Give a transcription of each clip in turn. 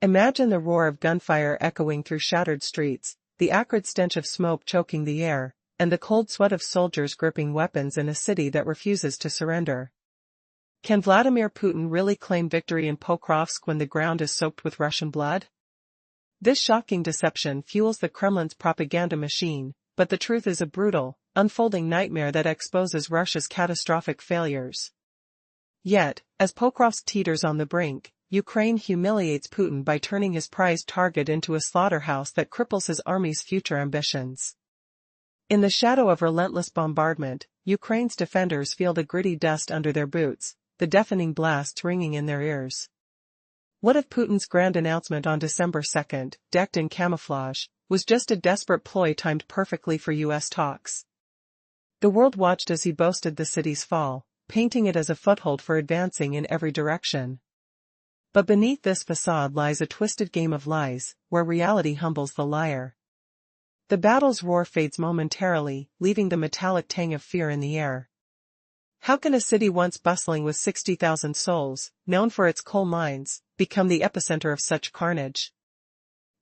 Imagine the roar of gunfire echoing through shattered streets, the acrid stench of smoke choking the air, and the cold sweat of soldiers gripping weapons in a city that refuses to surrender. Can Vladimir Putin really claim victory in Pokrovsk when the ground is soaked with Russian blood? This shocking deception fuels the Kremlin's propaganda machine, but the truth is a brutal, unfolding nightmare that exposes Russia's catastrophic failures. Yet, as Pokrovsk teeters on the brink, Ukraine humiliates Putin by turning his prized target into a slaughterhouse that cripples his army's future ambitions. In the shadow of relentless bombardment, Ukraine's defenders feel the gritty dust under their boots, the deafening blasts ringing in their ears. What if Putin's grand announcement on December 2nd, decked in camouflage, was just a desperate ploy timed perfectly for U.S. talks? The world watched as he boasted the city's fall, painting it as a foothold for advancing in every direction. But beneath this facade lies a twisted game of lies, where reality humbles the liar. The battle's roar fades momentarily, leaving the metallic tang of fear in the air. How can a city once bustling with 60,000 souls, known for its coal mines, become the epicenter of such carnage?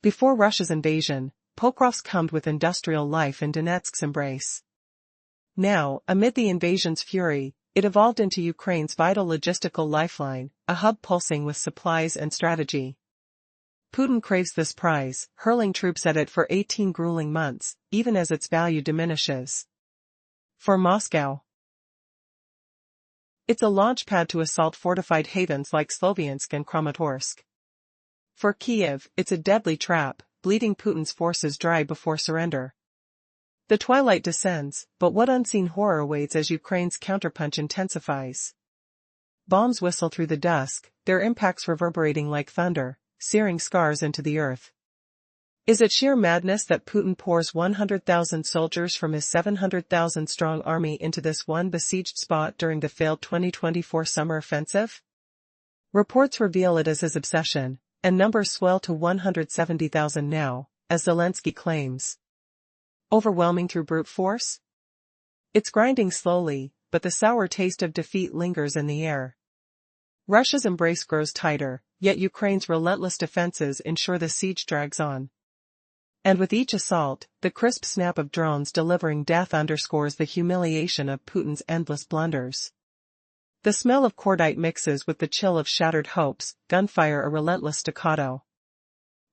Before Russia's invasion, Pokrovsk hummed with industrial life in Donetsk's embrace. Now, amid the invasion's fury, it evolved into Ukraine's vital logistical lifeline, a hub pulsing with supplies and strategy. Putin craves this prize, hurling troops at it for 18 grueling months, even as its value diminishes. For Moscow, it's a launchpad to assault fortified havens like Sloviansk and Kramatorsk. For Kiev, it's a deadly trap, bleeding Putin's forces dry before surrender. The twilight descends, but what unseen horror awaits as Ukraine's counterpunch intensifies? Bombs whistle through the dusk, their impacts reverberating like thunder, searing scars into the earth. Is it sheer madness that Putin pours 100,000 soldiers from his 700,000-strong army into this one besieged spot during the failed 2024 summer offensive? Reports reveal it as his obsession, and numbers swell to 170,000 now, as Zelensky claims. Overwhelming through brute force? It's grinding slowly, but the sour taste of defeat lingers in the air. Russia's embrace grows tighter, yet Ukraine's relentless defenses ensure the siege drags on. And with each assault, the crisp snap of drones delivering death underscores the humiliation of Putin's endless blunders. The smell of cordite mixes with the chill of shattered hopes, gunfire a relentless staccato.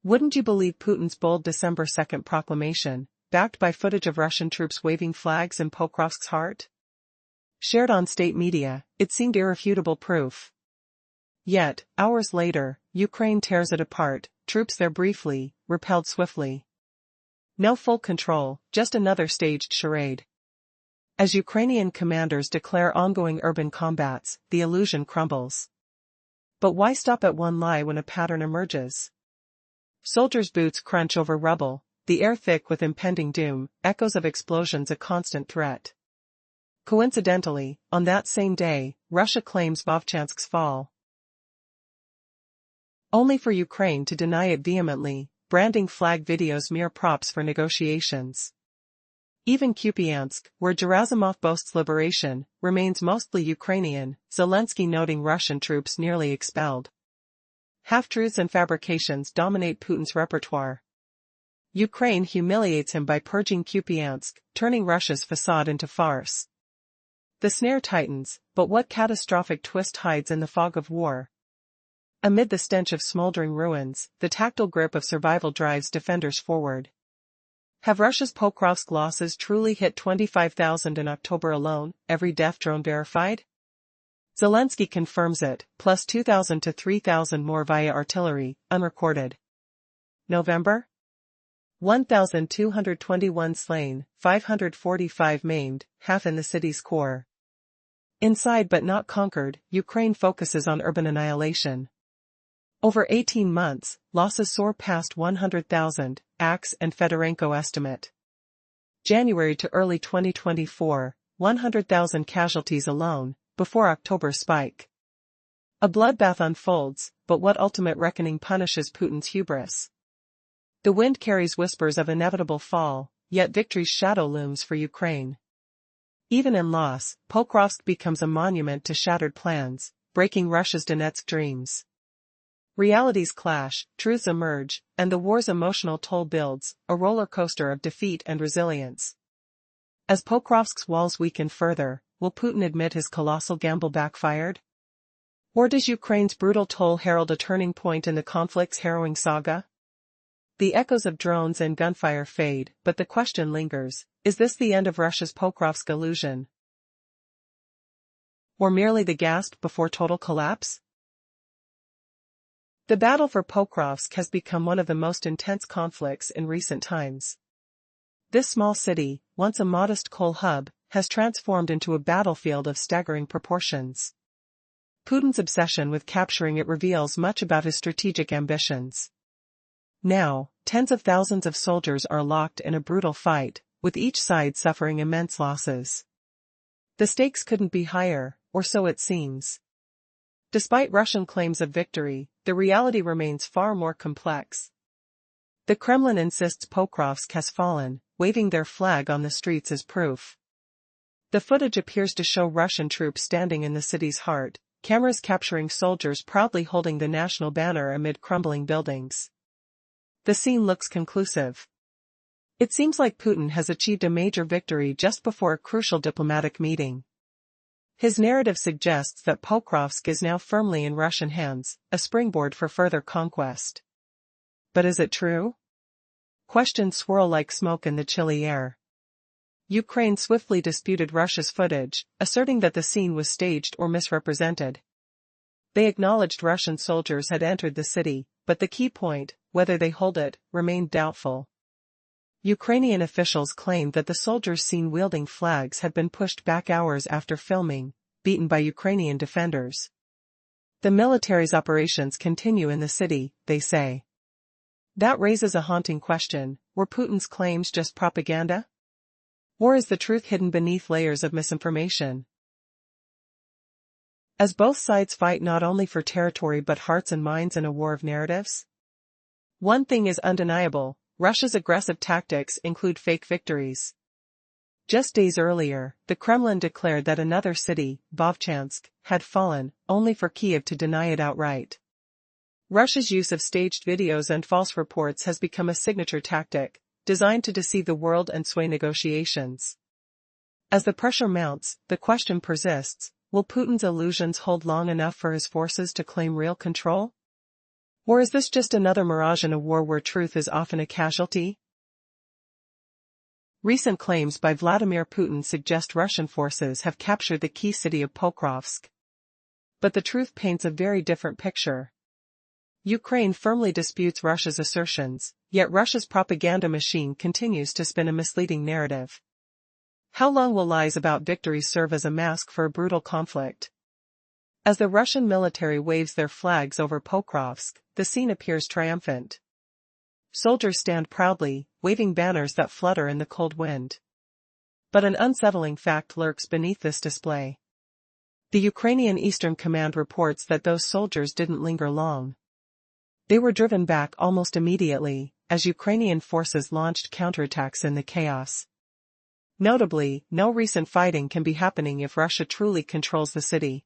Wouldn't you believe Putin's bold December 2nd proclamation, backed by footage of Russian troops waving flags in Pokrovsk's heart? Shared on state media, it seemed irrefutable proof. Yet, hours later, Ukraine tears it apart, troops there briefly, repelled swiftly. No full control, just another staged charade. As Ukrainian commanders declare ongoing urban combats, the illusion crumbles. But why stop at one lie when a pattern emerges? Soldiers' boots crunch over rubble, the air thick with impending doom, echoes of explosions a constant threat. Coincidentally, on that same day, Russia claims Vovchansk's fall. Only for Ukraine to deny it vehemently, branding flag videos mere props for negotiations. Even Kupiansk, where Gerasimov boasts liberation, remains mostly Ukrainian, Zelensky noting Russian troops nearly expelled. Half-truths and fabrications dominate Putin's repertoire. Ukraine humiliates him by purging Kupiansk, turning Russia's facade into farce. The snare tightens, but what catastrophic twist hides in the fog of war? Amid the stench of smoldering ruins, the tactile grip of survival drives defenders forward. Have Russia's Pokrovsk losses truly hit 25,000 in October alone, every death drone verified? Zelensky confirms it, plus 2,000 to 3,000 more via artillery, unrecorded. November? 1,221 slain, 545 maimed, half in the city's core. Inside but not conquered, Ukraine focuses on urban annihilation. Over 18 months, losses soar past 100,000, Axe and Fedorenko estimate. January to early 2024, 100,000 casualties alone, before October's spike. A bloodbath unfolds, but what ultimate reckoning punishes Putin's hubris? The wind carries whispers of inevitable fall, yet victory's shadow looms for Ukraine. Even in loss, Pokrovsk becomes a monument to shattered plans, breaking Russia's Donetsk dreams. Realities clash, truths emerge, and the war's emotional toll builds, a roller coaster of defeat and resilience. As Pokrovsk's walls weaken further, will Putin admit his colossal gamble backfired? Or does Ukraine's brutal toll herald a turning point in the conflict's harrowing saga? The echoes of drones and gunfire fade, but the question lingers, is this the end of Russia's Pokrovsk illusion? Or merely the gasp before total collapse? The battle for Pokrovsk has become one of the most intense conflicts in recent times. This small city, once a modest coal hub, has transformed into a battlefield of staggering proportions. Putin's obsession with capturing it reveals much about his strategic ambitions. Now, tens of thousands of soldiers are locked in a brutal fight, with each side suffering immense losses. The stakes couldn't be higher, or so it seems. Despite Russian claims of victory, the reality remains far more complex. The Kremlin insists Pokrovsk has fallen, waving their flag on the streets as proof. The footage appears to show Russian troops standing in the city's heart, cameras capturing soldiers proudly holding the national banner amid crumbling buildings. The scene looks conclusive. It seems like Putin has achieved a major victory just before a crucial diplomatic meeting. His narrative suggests that Pokrovsk is now firmly in Russian hands, a springboard for further conquest. But is it true? Questions swirl like smoke in the chilly air. Ukraine swiftly disputed Russia's footage, asserting that the scene was staged or misrepresented. They acknowledged Russian soldiers had entered the city, but the key point, whether they hold it, remained doubtful. Ukrainian officials claimed that the soldiers seen wielding flags had been pushed back hours after filming, beaten by Ukrainian defenders. The military's operations continue in the city, they say. That raises a haunting question: were Putin's claims just propaganda? Or is the truth hidden beneath layers of misinformation? As both sides fight not only for territory but hearts and minds in a war of narratives? One thing is undeniable: Russia's aggressive tactics include fake victories. Just days earlier, the Kremlin declared that another city, Vovchansk, had fallen, only for Kiev to deny it outright. Russia's use of staged videos and false reports has become a signature tactic, designed to deceive the world and sway negotiations. As the pressure mounts, the question persists: will Putin's illusions hold long enough for his forces to claim real control? Or is this just another mirage in a war where truth is often a casualty? Recent claims by Vladimir Putin suggest Russian forces have captured the key city of Pokrovsk. But the truth paints a very different picture. Ukraine firmly disputes Russia's assertions, yet Russia's propaganda machine continues to spin a misleading narrative. How long will lies about victory serve as a mask for a brutal conflict? As the Russian military waves their flags over Pokrovsk, the scene appears triumphant. Soldiers stand proudly, waving banners that flutter in the cold wind. But an unsettling fact lurks beneath this display. The Ukrainian Eastern Command reports that those soldiers didn't linger long. They were driven back almost immediately, as Ukrainian forces launched counterattacks in the chaos. Notably, no recent fighting can be happening if Russia truly controls the city.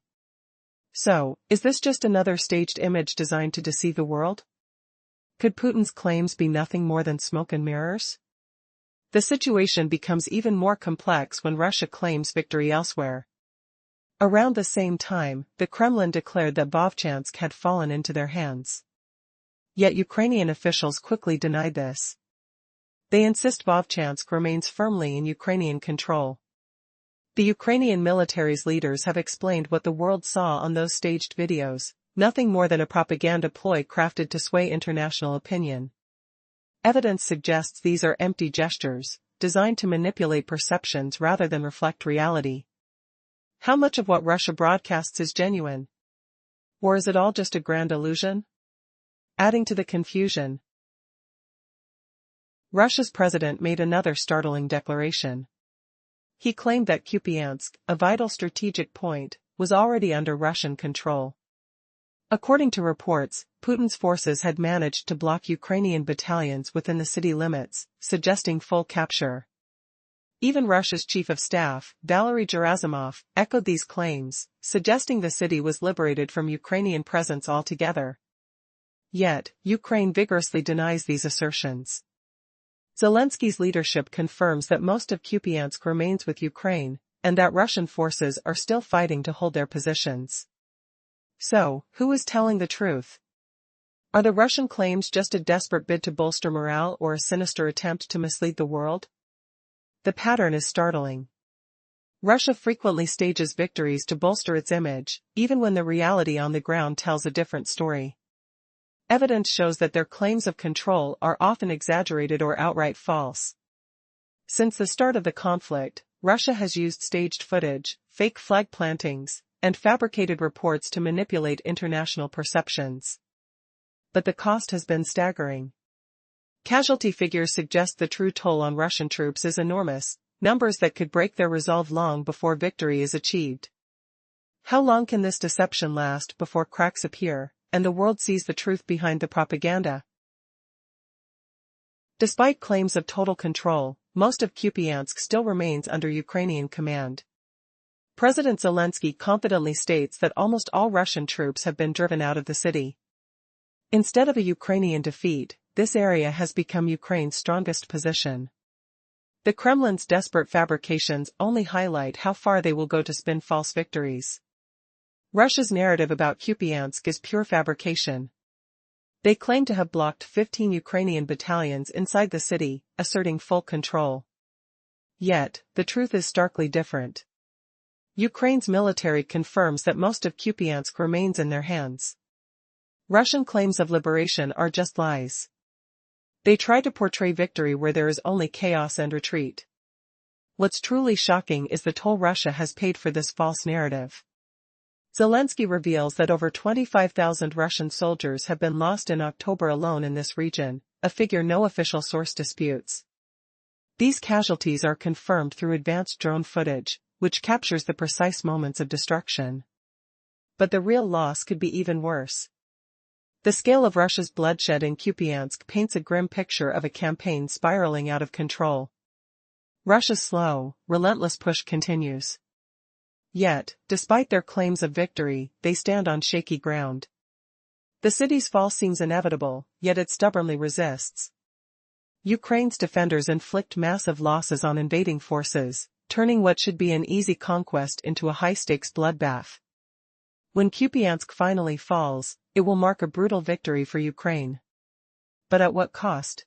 So, is this just another staged image designed to deceive the world? Could Putin's claims be nothing more than smoke and mirrors? The situation becomes even more complex when Russia claims victory elsewhere. Around the same time, the Kremlin declared that Vovchansk had fallen into their hands. Yet Ukrainian officials quickly denied this. They insist Vovchansk remains firmly in Ukrainian control. The Ukrainian military's leaders have explained what the world saw on those staged videos: nothing more than a propaganda ploy crafted to sway international opinion. Evidence suggests these are empty gestures, designed to manipulate perceptions rather than reflect reality. How much of what Russia broadcasts is genuine? Or is it all just a grand illusion? Adding to the confusion, Russia's president made another startling declaration. He claimed that Kupiansk, a vital strategic point, was already under Russian control. According to reports, Putin's forces had managed to block Ukrainian battalions within the city limits, suggesting full capture. Even Russia's chief of staff, Valery Gerasimov, echoed these claims, suggesting the city was liberated from Ukrainian presence altogether. Yet, Ukraine vigorously denies these assertions. Zelensky's leadership confirms that most of Kupiansk remains with Ukraine, and that Russian forces are still fighting to hold their positions. So, who is telling the truth? Are the Russian claims just a desperate bid to bolster morale or a sinister attempt to mislead the world? The pattern is startling. Russia frequently stages victories to bolster its image, even when the reality on the ground tells a different story. Evidence shows that their claims of control are often exaggerated or outright false. Since the start of the conflict, Russia has used staged footage, fake flag plantings, and fabricated reports to manipulate international perceptions. But the cost has been staggering. Casualty figures suggest the true toll on Russian troops is enormous, numbers that could break their resolve long before victory is achieved. How long can this deception last before cracks appear, and the world sees the truth behind the propaganda? Despite claims of total control, most of Kupiansk still remains under Ukrainian command. President Zelensky confidently states that almost all Russian troops have been driven out of the city. Instead of a Ukrainian defeat, this area has become Ukraine's strongest position. The Kremlin's desperate fabrications only highlight how far they will go to spin false victories. Russia's narrative about Kupiansk is pure fabrication. They claim to have blocked 15 Ukrainian battalions inside the city, asserting full control. Yet, the truth is starkly different. Ukraine's military confirms that most of Kupiansk remains in their hands. Russian claims of liberation are just lies. They try to portray victory where there is only chaos and retreat. What's truly shocking is the toll Russia has paid for this false narrative. Zelensky reveals that over 25,000 Russian soldiers have been lost in October alone in this region, a figure no official source disputes. These casualties are confirmed through advanced drone footage, which captures the precise moments of destruction. But the real loss could be even worse. The scale of Russia's bloodshed in Kupiansk paints a grim picture of a campaign spiraling out of control. Russia's slow, relentless push continues. Yet, despite their claims of victory, they stand on shaky ground. The city's fall seems inevitable, yet it stubbornly resists. Ukraine's defenders inflict massive losses on invading forces, turning what should be an easy conquest into a high-stakes bloodbath. When Kupiansk finally falls, it will mark a brutal victory for Ukraine. But at what cost?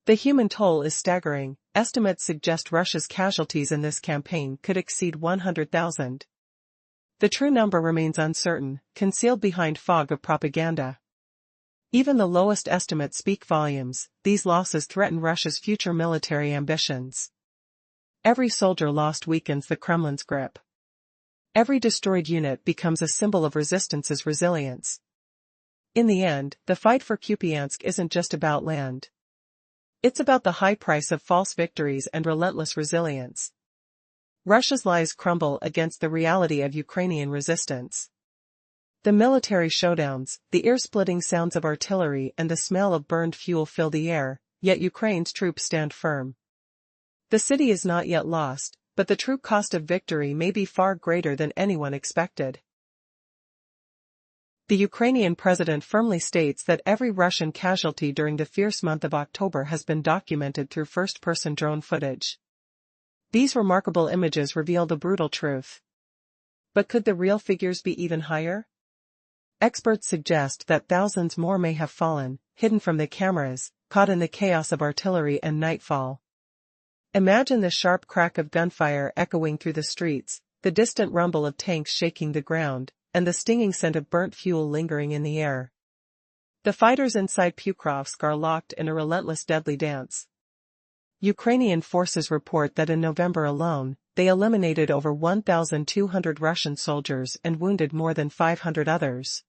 The human toll is staggering. Estimates suggest Russia's casualties in this campaign could exceed 100,000. The true number remains uncertain, concealed behind fog of propaganda. Even the lowest estimates speak volumes. These losses threaten Russia's future military ambitions. Every soldier lost weakens the Kremlin's grip. Every destroyed unit becomes a symbol of resistance's resilience. In the end, the fight for Kupiansk isn't just about land. It's about the high price of false victories and relentless resilience. Russia's lies crumble against the reality of Ukrainian resistance. The military showdowns, the ear-splitting sounds of artillery and the smell of burned fuel fill the air, yet Ukraine's troops stand firm. The city is not yet lost, but the true cost of victory may be far greater than anyone expected. The Ukrainian president firmly states that every Russian casualty during the fierce month of October has been documented through first-person drone footage. These remarkable images reveal the brutal truth. But could the real figures be even higher? Experts suggest that thousands more may have fallen, hidden from the cameras, caught in the chaos of artillery and nightfall. Imagine the sharp crack of gunfire echoing through the streets, the distant rumble of tanks shaking the ground, and the stinging scent of burnt fuel lingering in the air. The fighters inside Pokrovsk's are locked in a relentless deadly dance. Ukrainian forces report that in November alone, they eliminated over 1,200 Russian soldiers and wounded more than 500 others.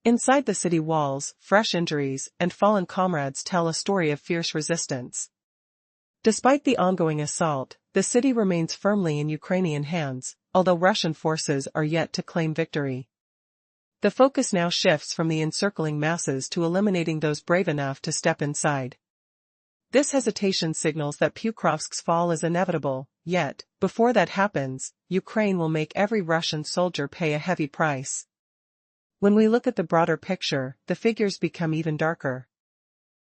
Inside the city walls, fresh injuries and fallen comrades tell a story of fierce resistance. Despite the ongoing assault, the city remains firmly in Ukrainian hands, although Russian forces are yet to claim victory. The focus now shifts from the encircling masses to eliminating those brave enough to step inside. This hesitation signals that Pokrovsk's fall is inevitable, yet, before that happens, Ukraine will make every Russian soldier pay a heavy price. When we look at the broader picture, the figures become even darker.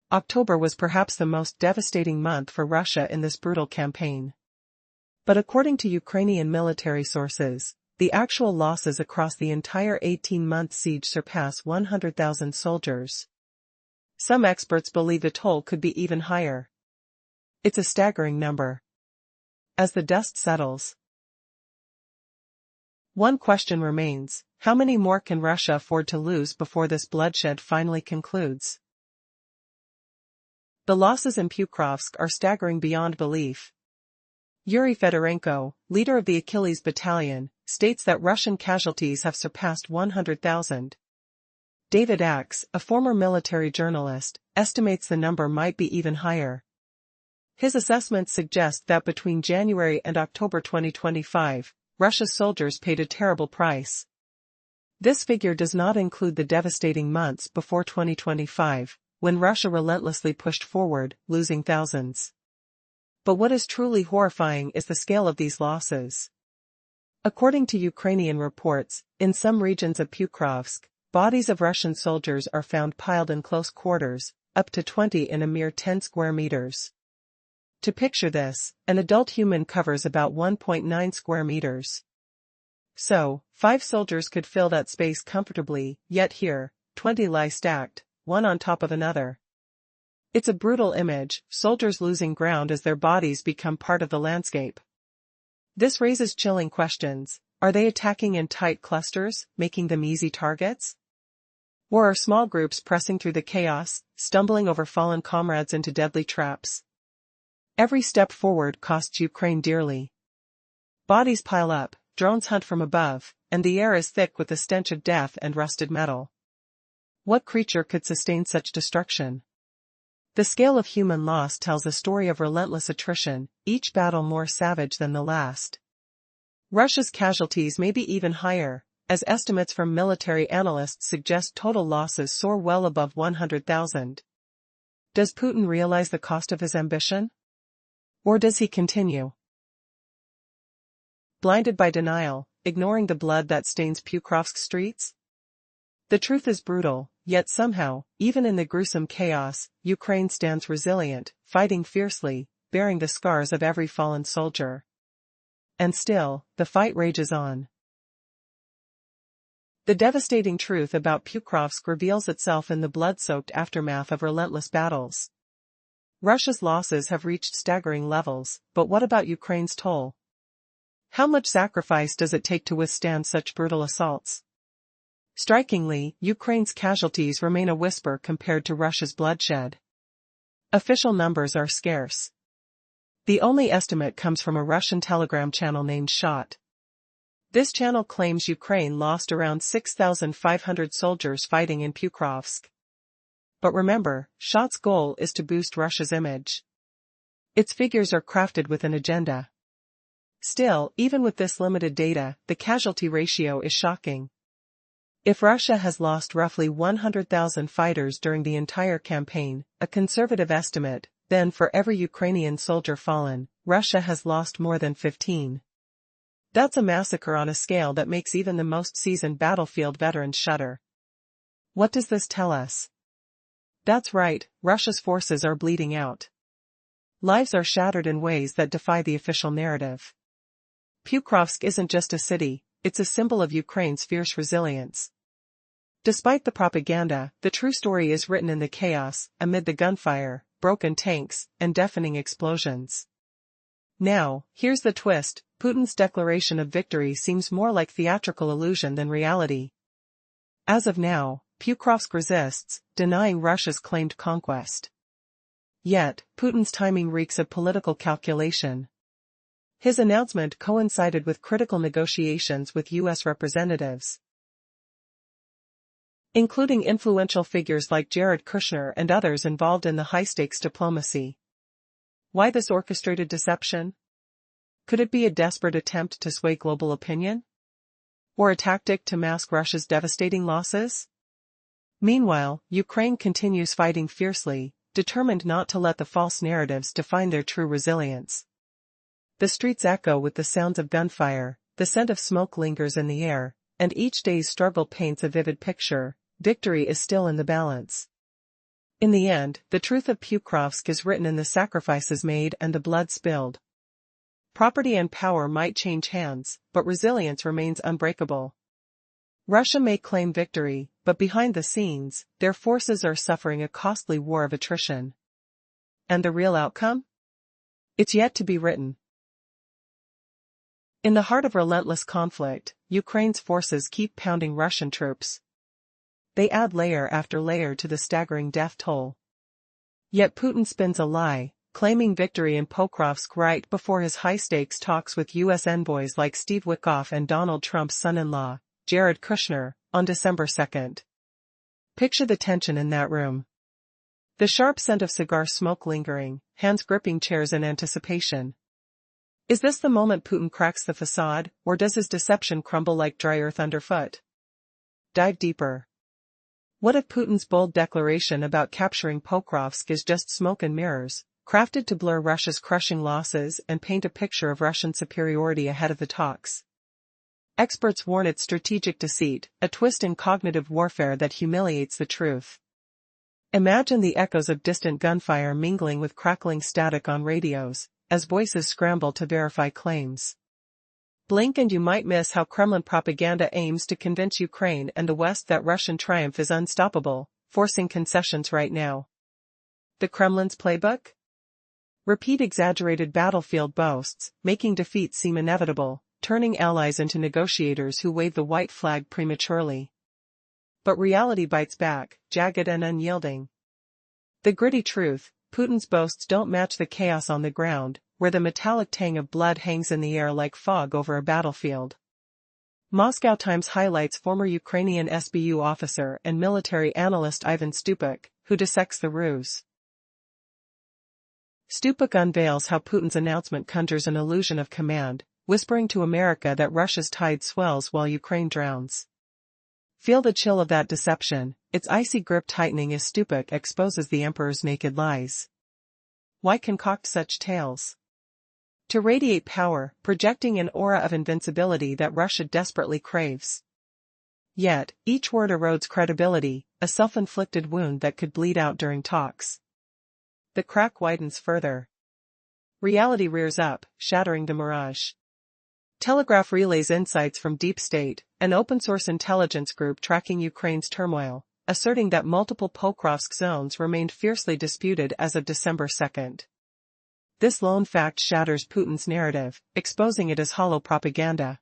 October was perhaps the most devastating month for Russia in this brutal campaign. But according to Ukrainian military sources, the actual losses across the entire 18-month siege surpass 100,000 soldiers. Some experts believe the toll could be even higher. It's a staggering number. As the dust settles, one question remains: how many more can Russia afford to lose before this bloodshed finally concludes? The losses in Pokrovsk are staggering beyond belief. Yuri Fedorenko, leader of the Achilles Battalion, states that Russian casualties have surpassed 100,000. David Axe, a former military journalist, estimates the number might be even higher. His assessments suggest that between January and October 2025, Russia's soldiers paid a terrible price. This figure does not include the devastating months before 2025, when Russia relentlessly pushed forward, losing thousands. But what is truly horrifying is the scale of these losses. According to Ukrainian reports, in some regions of Pokrovsk, bodies of Russian soldiers are found piled in close quarters, up to 20 in a mere 10 square meters. To picture this, an adult human covers about 1.9 square meters. So, 5 soldiers could fill that space comfortably, yet here, 20 lie stacked, one on top of another. It's a brutal image, soldiers losing ground as their bodies become part of the landscape. This raises chilling questions. Are they attacking in tight clusters, making them easy targets? Or are small groups pressing through the chaos, stumbling over fallen comrades into deadly traps? Every step forward costs Ukraine dearly. Bodies pile up, drones hunt from above, and the air is thick with the stench of death and rusted metal. What creature could sustain such destruction? The scale of human loss tells a story of relentless attrition, each battle more savage than the last. Russia's casualties may be even higher, as estimates from military analysts suggest total losses soar well above 100,000. Does Putin realize the cost of his ambition? Or does he continue blinded by denial, ignoring the blood that stains Pokrovsk's streets? The truth is brutal, yet somehow, even in the gruesome chaos, Ukraine stands resilient, fighting fiercely, bearing the scars of every fallen soldier. And still, the fight rages on. The devastating truth about Pokrovsk reveals itself in the blood-soaked aftermath of relentless battles. Russia's losses have reached staggering levels, but what about Ukraine's toll? How much sacrifice does it take to withstand such brutal assaults? Strikingly, Ukraine's casualties remain a whisper compared to Russia's bloodshed. Official numbers are scarce. The only estimate comes from a Russian telegram channel named Shot. This channel claims Ukraine lost around 6,500 soldiers fighting in Pokrovsk. But remember, Shot's goal is to boost Russia's image. Its figures are crafted with an agenda. Still, even with this limited data, the casualty ratio is shocking. If Russia has lost roughly 100,000 fighters during the entire campaign, a conservative estimate, then for every Ukrainian soldier fallen, Russia has lost more than 15. That's a massacre on a scale that makes even the most seasoned battlefield veterans shudder. What does this tell us? That's right, Russia's forces are bleeding out. Lives are shattered in ways that defy the official narrative. Pokrovsk isn't just a city, it's a symbol of Ukraine's fierce resilience. Despite the propaganda, the true story is written in the chaos, amid the gunfire, broken tanks, and deafening explosions. Now, here's the twist: Putin's declaration of victory seems more like theatrical illusion than reality. As of now, Pokrovsk resists, denying Russia's claimed conquest. Yet, Putin's timing reeks of political calculation. His announcement coincided with critical negotiations with U.S. representatives, including influential figures like Jared Kushner and others involved in the high-stakes diplomacy. Why this orchestrated deception? Could it be a desperate attempt to sway global opinion? Or a tactic to mask Russia's devastating losses? Meanwhile, Ukraine continues fighting fiercely, determined not to let the false narratives define their true resilience. The streets echo with the sounds of gunfire, the scent of smoke lingers in the air, and each day's struggle paints a vivid picture, victory is still in the balance. In the end, the truth of Pokrovsk is written in the sacrifices made and the blood spilled. Property and power might change hands, but resilience remains unbreakable. Russia may claim victory, but behind the scenes, their forces are suffering a costly war of attrition. And the real outcome? It's yet to be written. In the heart of relentless conflict, Ukraine's forces keep pounding Russian troops. They add layer after layer to the staggering death toll. Yet Putin spins a lie, claiming victory in Pokrovsk right before his high-stakes talks with U.S. envoys like Steve Witkoff and Donald Trump's son-in-law, Jared Kushner, on December 2nd. Picture the tension in that room. The sharp scent of cigar smoke lingering, hands gripping chairs in anticipation. Is this the moment Putin cracks the facade, or does his deception crumble like dry earth underfoot? Dive deeper. What if Putin's bold declaration about capturing Pokrovsk is just smoke and mirrors, crafted to blur Russia's crushing losses and paint a picture of Russian superiority ahead of the talks? Experts warn it's strategic deceit, a twist in cognitive warfare that humiliates the truth. Imagine the echoes of distant gunfire mingling with crackling static on radios, as voices scramble to verify claims. Blink and you might miss how Kremlin propaganda aims to convince Ukraine and the West that Russian triumph is unstoppable, forcing concessions right now. The Kremlin's playbook? Repeat exaggerated battlefield boasts, making defeat seem inevitable, turning allies into negotiators who wave the white flag prematurely. But reality bites back, jagged and unyielding. The gritty truth, Putin's boasts don't match the chaos on the ground, where the metallic tang of blood hangs in the air like fog over a battlefield. Moscow Times highlights former Ukrainian SBU officer and military analyst Ivan Stupuk, who dissects the ruse. Stupuk unveils how Putin's announcement conjures an illusion of command, whispering to America that Russia's tide swells while Ukraine drowns. Feel the chill of that deception, its icy grip tightening as Stupuk exposes the emperor's naked lies. Why concoct such tales? To radiate power, projecting an aura of invincibility that Russia desperately craves. Yet, each word erodes credibility, a self-inflicted wound that could bleed out during talks. The crack widens further. Reality rears up, shattering the mirage. Telegraph relays insights from Deep State, an open-source intelligence group tracking Ukraine's turmoil, asserting that multiple Pokrovsk zones remained fiercely disputed as of December 2nd. This lone fact shatters Putin's narrative, exposing it as hollow propaganda.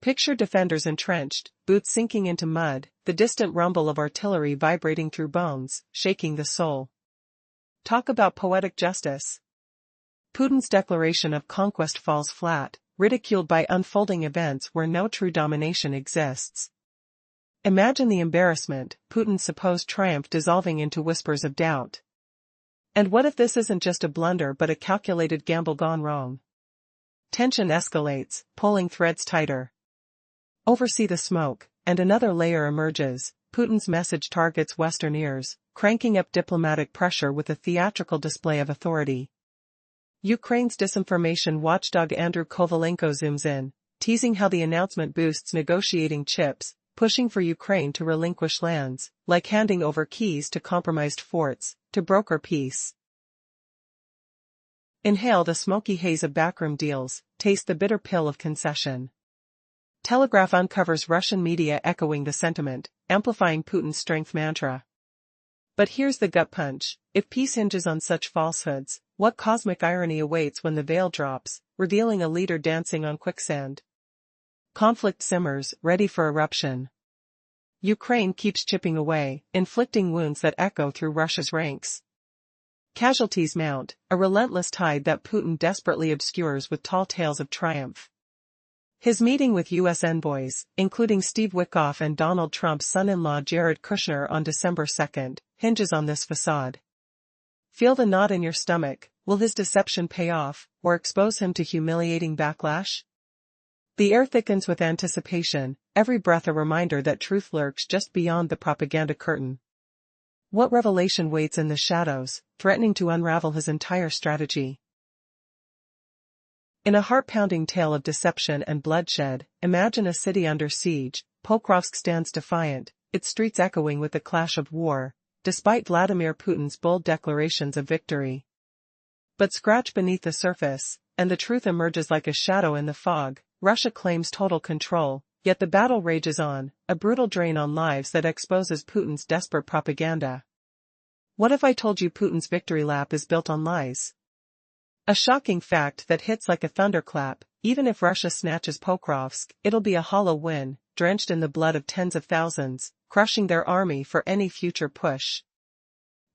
Picture defenders entrenched, boots sinking into mud, the distant rumble of artillery vibrating through bones, shaking the soul. Talk about poetic justice. Putin's declaration of conquest falls flat, ridiculed by unfolding events where no true domination exists. Imagine the embarrassment, Putin's supposed triumph dissolving into whispers of doubt. And what if this isn't just a blunder but a calculated gamble gone wrong? Tension escalates, pulling threads tighter. Oversee the smoke, and another layer emerges. Putin's message targets Western ears, cranking up diplomatic pressure with a theatrical display of authority. Ukraine's disinformation watchdog Andrew Kovalenko zooms in, teasing how the announcement boosts negotiating chips, pushing for Ukraine to relinquish lands, like handing over keys to compromised forts, to broker peace. Inhale the smoky haze of backroom deals, taste the bitter pill of concession. Telegraph uncovers Russian media echoing the sentiment, amplifying Putin's strength mantra. But here's the gut punch: if peace hinges on such falsehoods, what cosmic irony awaits when the veil drops, revealing a leader dancing on quicksand? Conflict simmers, ready for eruption. Ukraine keeps chipping away, inflicting wounds that echo through Russia's ranks. Casualties mount, a relentless tide that Putin desperately obscures with tall tales of triumph. His meeting with U.S. envoys, including Steve Witkoff and Donald Trump's son-in-law Jared Kushner on December 2nd, hinges on this facade. Feel the knot in your stomach. Will his deception pay off, or expose him to humiliating backlash? The air thickens with anticipation, every breath a reminder that truth lurks just beyond the propaganda curtain. What revelation waits in the shadows, threatening to unravel his entire strategy? In a heart-pounding tale of deception and bloodshed, imagine a city under siege. Pokrovsk stands defiant, its streets echoing with the clash of war, despite Vladimir Putin's bold declarations of victory. But scratch beneath the surface, and the truth emerges like a shadow in the fog. Russia claims total control, yet the battle rages on, a brutal drain on lives that exposes Putin's desperate propaganda. What if I told you Putin's victory lap is built on lies? A shocking fact that hits like a thunderclap. Even if Russia snatches Pokrovsk, it'll be a hollow win, drenched in the blood of tens of thousands, crushing their army for any future push.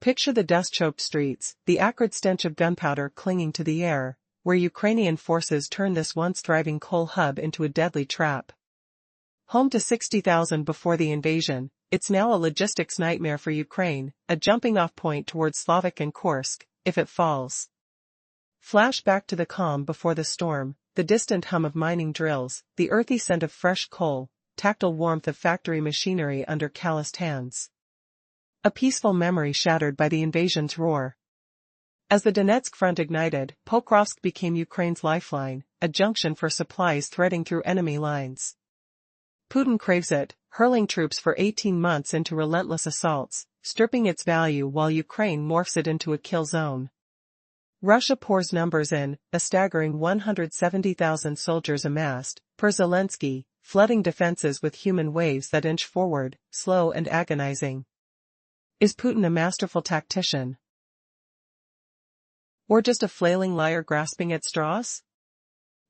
Picture the dust-choked streets, the acrid stench of gunpowder clinging to the air, where Ukrainian forces turn this once thriving coal hub into a deadly trap. Home to 60,000 before the invasion, it's now a logistics nightmare for Ukraine, a jumping-off point towards Slavic and Kursk, if it falls. Flash back to the calm before the storm, the distant hum of mining drills, the earthy scent of fresh coal, tactile warmth of factory machinery under calloused hands. A peaceful memory shattered by the invasion's roar. As the Donetsk front ignited, Pokrovsk became Ukraine's lifeline, a junction for supplies threading through enemy lines. Putin craves it, hurling troops for 18 months into relentless assaults, stripping its value while Ukraine morphs it into a kill zone. Russia pours numbers in, a staggering 170,000 soldiers amassed, per Zelensky, flooding defenses with human waves that inch forward, slow and agonizing. Is Putin a masterful tactician? Or just a flailing liar grasping at straws?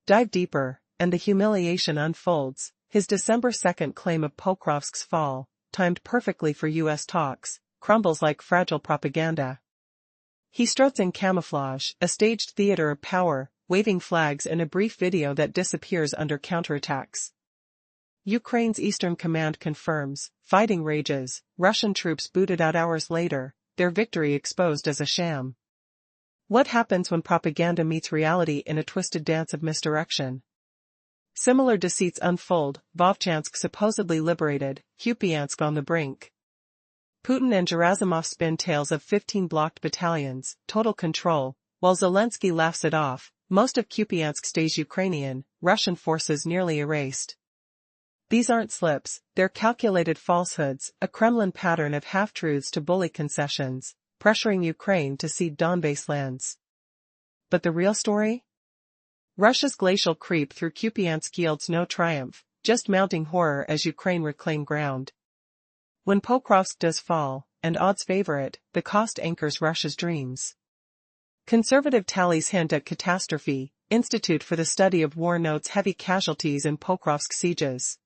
Dive deeper, and the humiliation unfolds. His December 2nd claim of Pokrovsk's fall, timed perfectly for U.S. talks, crumbles like fragile propaganda. He struts in camouflage, a staged theater of power, waving flags in a brief video that disappears under counterattacks. Ukraine's Eastern Command confirms, fighting rages, Russian troops booted out hours later, their victory exposed as a sham. What happens when propaganda meets reality in a twisted dance of misdirection? Similar deceits unfold, Vovchansk supposedly liberated, Kupiansk on the brink. Putin and Gerasimov spin tales of 15 blocked battalions, total control, while Zelensky laughs it off. Most of Kupiansk stays Ukrainian, Russian forces nearly erased. These aren't slips, they're calculated falsehoods, a Kremlin pattern of half-truths to bully concessions, pressuring Ukraine to cede Donbas lands. But the real story? Russia's glacial creep through Kupiansk yields no triumph, just mounting horror as Ukraine reclaim ground. When Pokrovsk does fall, and odds favor it, the cost anchors Russia's dreams. Conservative tallies hint at catastrophe. Institute for the Study of War notes heavy casualties in Pokrovsk's sieges.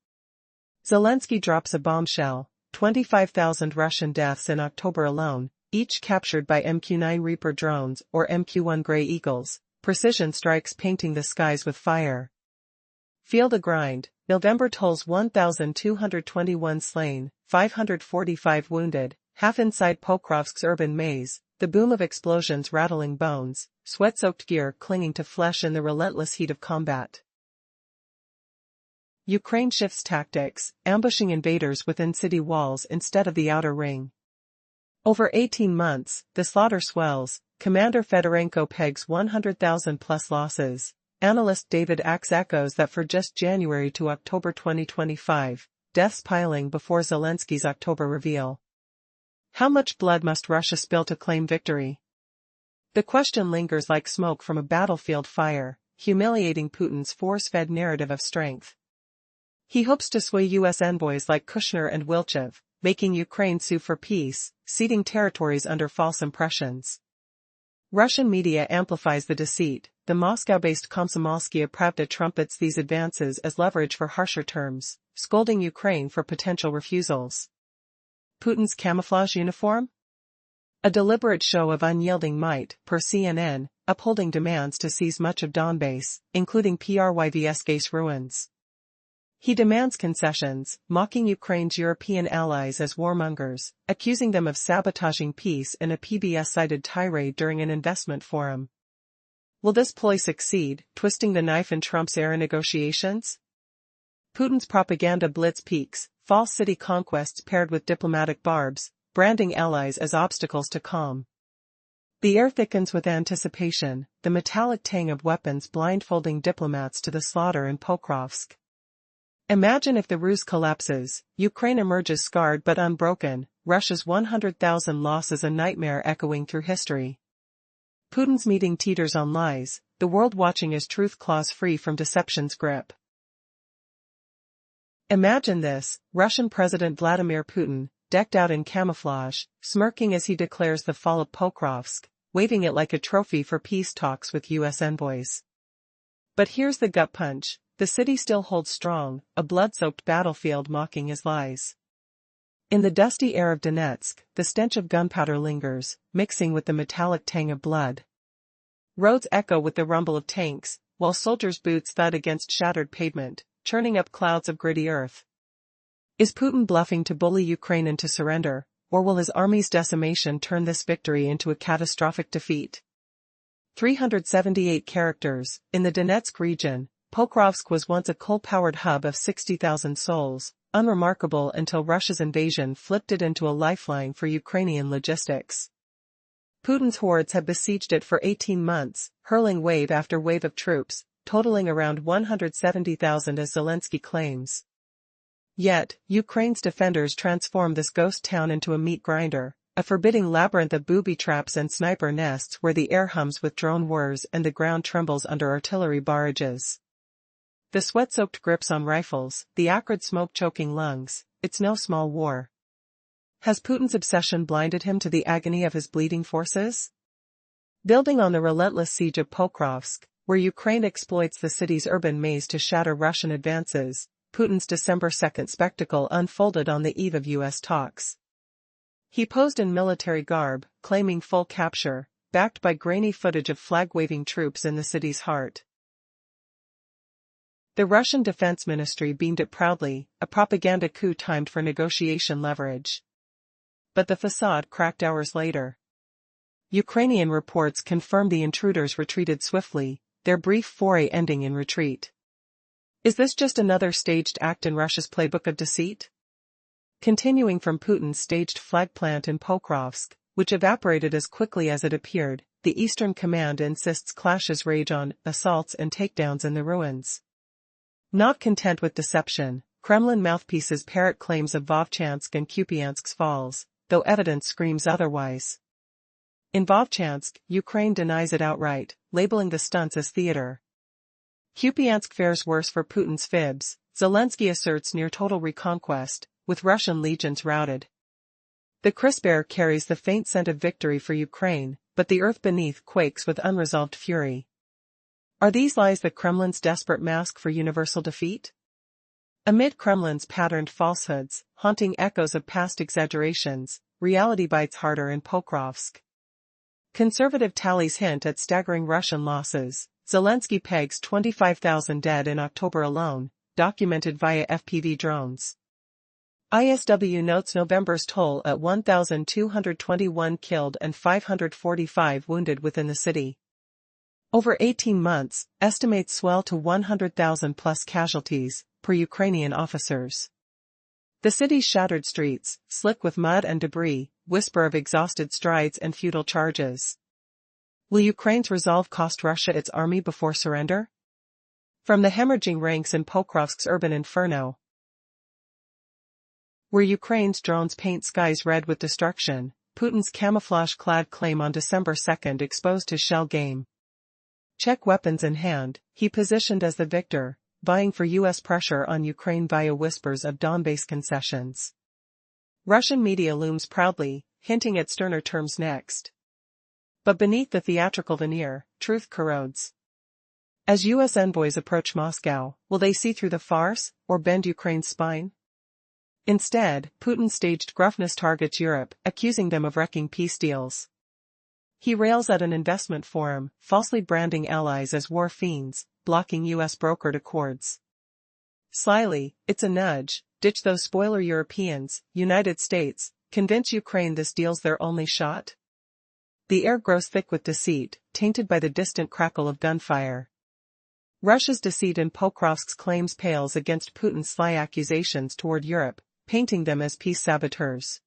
Zelensky drops a bombshell, 25,000 Russian deaths in October alone, each captured by MQ-9 Reaper drones or MQ-1 Grey Eagles, precision strikes painting the skies with fire. Feel the grind. November tolls 1,221 slain, 545 wounded, half inside Pokrovsk's urban maze, the boom of explosions rattling bones, sweat-soaked gear clinging to flesh in the relentless heat of combat. Ukraine shifts tactics, ambushing invaders within city walls instead of the outer ring. Over 18 months, the slaughter swells. Commander Fedorenko pegs 100,000 plus losses. Analyst David Axe echoes that for just January to October 2025, deaths piling before Zelensky's October reveal. How much blood must Russia spill to claim victory? The question lingers like smoke from a battlefield fire, humiliating Putin's force-fed narrative of strength. He hopes to sway U.S. envoys like Kushner and Wilchev, making Ukraine sue for peace, ceding territories under false impressions. Russian media amplifies the deceit. The Moscow-based Komsomolskaya Pravda trumpets these advances as leverage for harsher terms, scolding Ukraine for potential refusals. Putin's camouflage uniform? A deliberate show of unyielding might, per CNN, upholding demands to seize much of Donbas, including Pokrovsk's ruins. He demands concessions, mocking Ukraine's European allies as warmongers, accusing them of sabotaging peace in a PBS-cited tirade during an investment forum. Will this ploy succeed, twisting the knife in Trump's era negotiations? Putin's propaganda blitz peaks, false city conquests paired with diplomatic barbs, branding allies as obstacles to calm. The air thickens with anticipation, the metallic tang of weapons blindfolding diplomats to the slaughter in Pokrovsk. Imagine if the ruse collapses, Ukraine emerges scarred but unbroken, Russia's 100,000 loss is a nightmare echoing through history. Putin's meeting teeters on lies, the world watching as truth claws free from deception's grip. Imagine this, Russian President Vladimir Putin, decked out in camouflage, smirking as he declares the fall of Pokrovsk, waving it like a trophy for peace talks with U.S. envoys. But here's the gut punch, the city still holds strong, a blood-soaked battlefield mocking his lies. In the dusty air of Donetsk, the stench of gunpowder lingers, mixing with the metallic tang of blood. Roads echo with the rumble of tanks, while soldiers' boots thud against shattered pavement, churning up clouds of gritty earth. Is Putin bluffing to bully Ukraine into surrender, or will his army's decimation turn this victory into a catastrophic defeat? 378 characters. In the Donetsk region, Pokrovsk was once a coal-powered hub of 60,000 souls, unremarkable until Russia's invasion flipped it into a lifeline for Ukrainian logistics. Putin's hordes have besieged it for 18 months, hurling wave after wave of troops, totaling around 170,000 as Zelensky claims. Yet, Ukraine's defenders transform this ghost town into a meat grinder, a forbidding labyrinth of booby traps and sniper nests where the air hums with drone whirs and the ground trembles under artillery barrages. The sweat-soaked grips on rifles, the acrid smoke choking lungs, it's no small war. Has Putin's obsession blinded him to the agony of his bleeding forces? Building on the relentless siege of Pokrovsk, where Ukraine exploits the city's urban maze to shatter Russian advances, Putin's December 2 spectacle unfolded on the eve of U.S. talks. He posed in military garb, claiming full capture, backed by grainy footage of flag-waving troops in the city's heart. The Russian Defense Ministry beamed it proudly, a propaganda coup timed for negotiation leverage. But the facade cracked hours later. Ukrainian reports confirmed the intruders retreated swiftly, their brief foray ending in retreat. Is this just another staged act in Russia's playbook of deceit? Continuing from Putin's staged flag plant in Pokrovsk, which evaporated as quickly as it appeared, the Eastern Command insists clashes rage on, assaults and takedowns in the ruins. Not content with deception, Kremlin mouthpieces parrot claims of Vovchansk and Kupiansk's falls, though evidence screams otherwise. In Vovchansk, Ukraine denies it outright, labeling the stunts as theater. Kupiansk fares worse for Putin's fibs, Zelensky asserts near-total reconquest, with Russian legions routed. The crisp air carries the faint scent of victory for Ukraine, but the earth beneath quakes with unresolved fury. Are these lies the Kremlin's desperate mask for universal defeat? Amid Kremlin's patterned falsehoods, haunting echoes of past exaggerations, reality bites harder in Pokrovsk. Conservative tallies hint at staggering Russian losses. Zelensky pegs 25,000 dead in October alone, documented via FPV drones. ISW notes November's toll at 1,221 killed and 545 wounded within the city. Over 18 months, estimates swell to 100,000 plus casualties, per Ukrainian officers. The city's shattered streets, slick with mud and debris, whisper of exhausted strides and futile charges. Will Ukraine's resolve cost Russia its army before surrender? From the hemorrhaging ranks in Pokrovsk's urban inferno, where Ukraine's drones paint skies red with destruction, Putin's camouflage-clad claim on December 2 exposed his shell game. Czech weapons in hand, he positioned as the victor, vying for U.S. pressure on Ukraine via whispers of Donbass concessions. Russian media looms proudly, hinting at sterner terms next. But beneath the theatrical veneer, truth corrodes. As U.S. envoys approach Moscow, will they see through the farce, or bend Ukraine's spine? Instead, Putin's staged gruffness targets Europe, accusing them of wrecking peace deals. He rails at an investment forum, falsely branding allies as war fiends, blocking U.S. brokered accords. Slyly, it's a nudge, ditch those spoiler Europeans, United States, convince Ukraine this deal's their only shot? The air grows thick with deceit, tainted by the distant crackle of gunfire. Russia's deceit in Pokrovsk's claims pales against Putin's sly accusations toward Europe, painting them as peace saboteurs.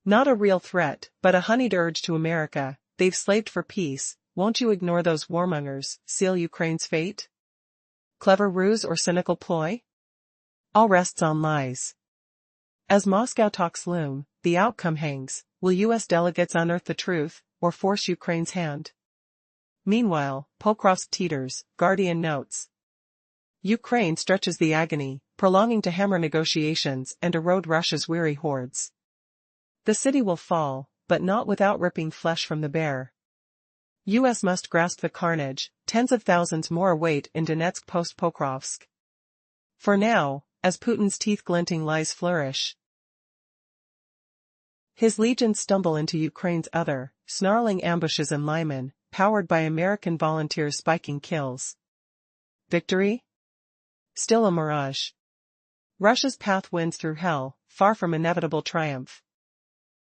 Not a real threat, but a honeyed urge to America, they've slaved for peace, won't you ignore those warmongers, seal Ukraine's fate? Clever ruse or cynical ploy? All rests on lies. As Moscow talks loom, the outcome hangs. Will U.S. delegates unearth the truth, or force Ukraine's hand? Meanwhile, Pokrovsk teeters, Guardian notes. Ukraine stretches the agony, prolonging to hammer negotiations and erode Russia's weary hordes. The city will fall, but not without ripping flesh from the bear. U.S. must grasp the carnage, tens of thousands more await in Donetsk post-Pokrovsk. For now, as Putin's teeth-glinting lies flourish, his legions stumble into Ukraine's other, snarling ambushes in Lyman, powered by American volunteers spiking kills. Victory? Still a mirage. Russia's path winds through hell, far from inevitable triumph.